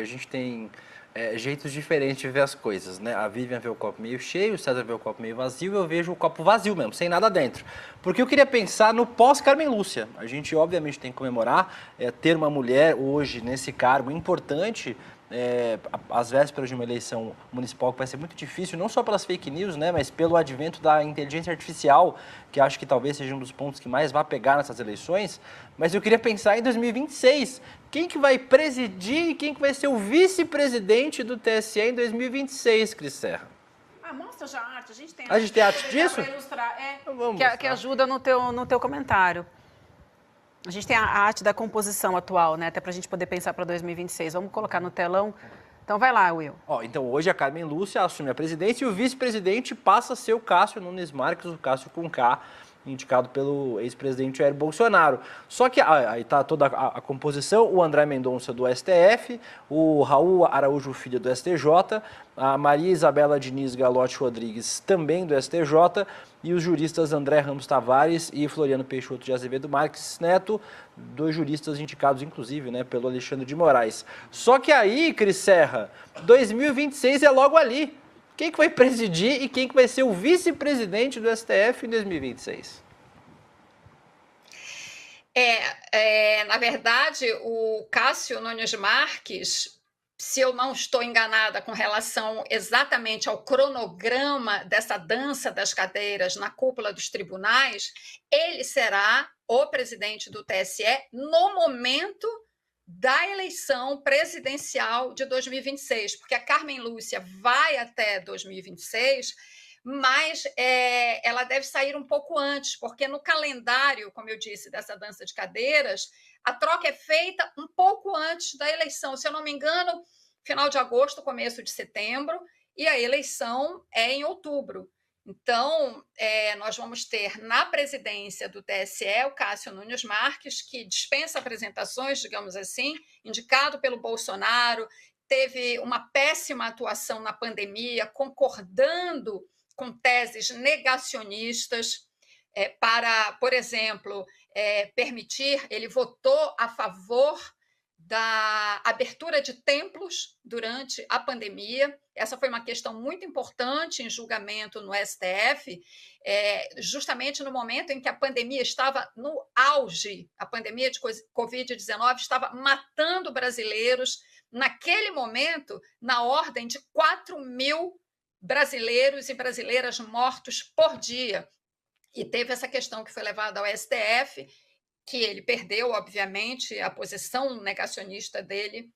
gente tem jeitos diferentes de ver as coisas, né? A Vivian vê o copo meio cheio, o César vê o copo meio vazio, eu vejo o copo vazio mesmo, sem nada dentro. Porque eu queria pensar no pós-Carmen Lúcia. A gente, obviamente, tem que comemorar ter uma mulher hoje nesse cargo importante, às vésperas de uma eleição municipal que vai ser muito difícil, não só pelas fake news, né, mas pelo advento da inteligência artificial, que acho que talvez seja um dos pontos que mais vai pegar nessas eleições. Mas eu queria pensar em 2026, quem que vai presidir e quem que vai ser o vice-presidente do TSE em 2026, Cris Serra? Mostra já a arte, a gente tem arte disso? Para ilustrar, Vamos que ajuda no teu comentário. A gente tem a arte da composição atual, né? Até para a gente poder pensar para 2026. Vamos colocar no telão. Então vai lá, Will. Então hoje a Carmen Lúcia assume a presidência e o vice-presidente passa a ser o Cássio Nunes Marques, o Cássio com K, indicado pelo ex-presidente Jair Bolsonaro. Só que aí está toda a composição, o André Mendonça do STF, o Raul Araújo Filho do STJ, a Maria Isabela Diniz Galotti Rodrigues também do STJ e os juristas André Ramos Tavares e Floriano Peixoto de Azevedo Marques Neto, dois juristas indicados, inclusive, né, pelo Alexandre de Moraes. Só que aí, Cris Serra, 2026 é logo ali. Quem que vai presidir e quem que vai ser o vice-presidente do STF em 2026? Na verdade, o Cássio Nunes Marques, se eu não estou enganada com relação exatamente ao cronograma dessa dança das cadeiras na cúpula dos tribunais, ele será o presidente do TSE no momento da eleição presidencial de 2026, porque a Carmen Lúcia vai até 2026, mas ela deve sair um pouco antes, porque no calendário, como eu disse, dessa dança de cadeiras, a troca é feita um pouco antes da eleição. Se eu não me engano, final de agosto, começo de setembro, e a eleição é em outubro. Então, nós vamos ter na presidência do TSE o Cássio Nunes Marques, que dispensa apresentações, digamos assim, indicado pelo Bolsonaro, teve uma péssima atuação na pandemia, concordando com teses negacionistas para, por exemplo, permitir, ele votou a favor da abertura de templos durante a pandemia. Essa foi uma questão muito importante em julgamento no STF, justamente no momento em que a pandemia estava no auge, a pandemia de Covid-19 estava matando brasileiros, naquele momento, na ordem de 4.000 brasileiros e brasileiras mortos por dia. E teve essa questão que foi levada ao STF, que ele perdeu, obviamente, a posição negacionista dele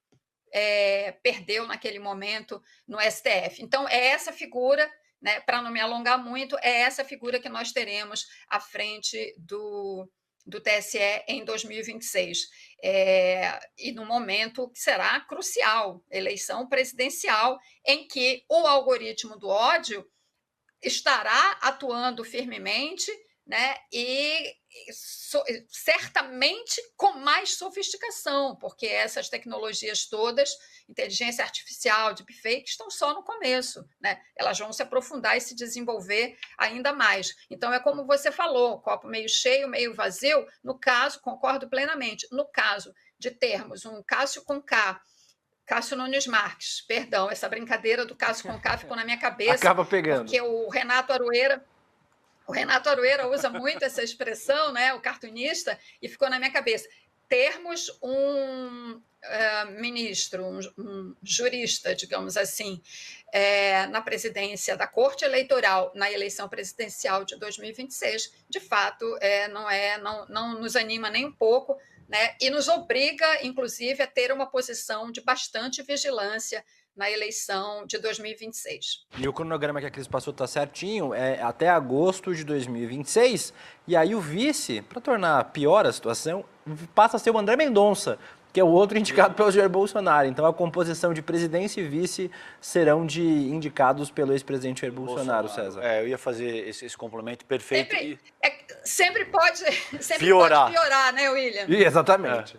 perdeu naquele momento no STF. Então, é essa figura, né, para não me alongar muito, é essa figura que nós teremos à frente do TSE em 2026. E no momento que será crucial, eleição presidencial, em que o algoritmo do ódio estará atuando firmemente, né, e certamente com mais sofisticação, porque essas tecnologias todas, inteligência artificial, deepfake, estão só no começo, né? Elas vão se aprofundar e se desenvolver ainda mais. Então, é como você falou, copo meio cheio, meio vazio. No caso, concordo plenamente, no caso de termos um Cássio com K, Cássio Nunes Marques, perdão, essa brincadeira do Cássio com K ficou na minha cabeça. Acaba pegando. Porque o Renato Aroeira usa muito essa expressão, né, o cartunista, e ficou na minha cabeça. Termos um ministro, um jurista, digamos assim, na presidência da Corte Eleitoral, na eleição presidencial de 2026, de fato, não nos anima nem um pouco, né, e nos obriga, inclusive, a ter uma posição de bastante vigilância na eleição de 2026. E o cronograma que a Cris passou está certinho, é até agosto de 2026, e aí o vice, para tornar pior a situação, passa a ser o André Mendonça, que é o outro indicado pelo Jair Bolsonaro. Então a composição de presidência e vice serão indicados pelo ex-presidente Jair Bolsonaro, César. Eu ia fazer esse complemento perfeito. Sempre pode piorar, né, William? Exatamente.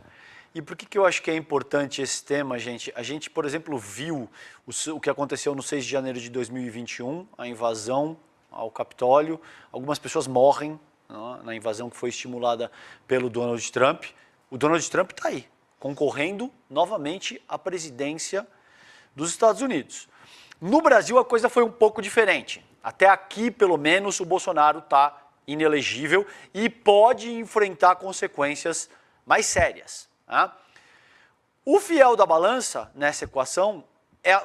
E por que eu acho que é importante esse tema, gente? A gente, por exemplo, viu o que aconteceu no 6 de janeiro de 2021, a invasão ao Capitólio. Algumas pessoas morrem na invasão que foi estimulada pelo Donald Trump. O Donald Trump está aí, concorrendo novamente à presidência dos Estados Unidos. No Brasil a coisa foi um pouco diferente. Até aqui, pelo menos, o Bolsonaro está inelegível e pode enfrentar consequências mais sérias. Tá? O fiel da balança nessa equação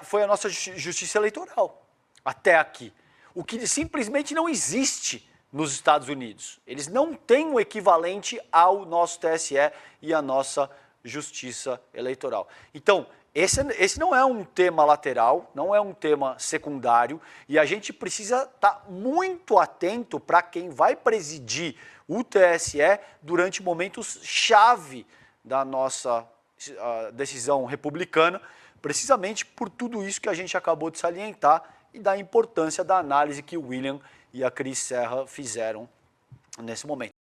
foi a nossa justiça eleitoral, até aqui. O que simplesmente não existe nos Estados Unidos. Eles não têm um equivalente ao nosso TSE e à nossa justiça eleitoral. Então, esse não é um tema lateral, não é um tema secundário, e a gente precisa estar muito atento para quem vai presidir o TSE durante momentos-chave da nossa decisão republicana, precisamente por tudo isso que a gente acabou de salientar e da importância da análise que o William e a Cris Serra fizeram nesse momento.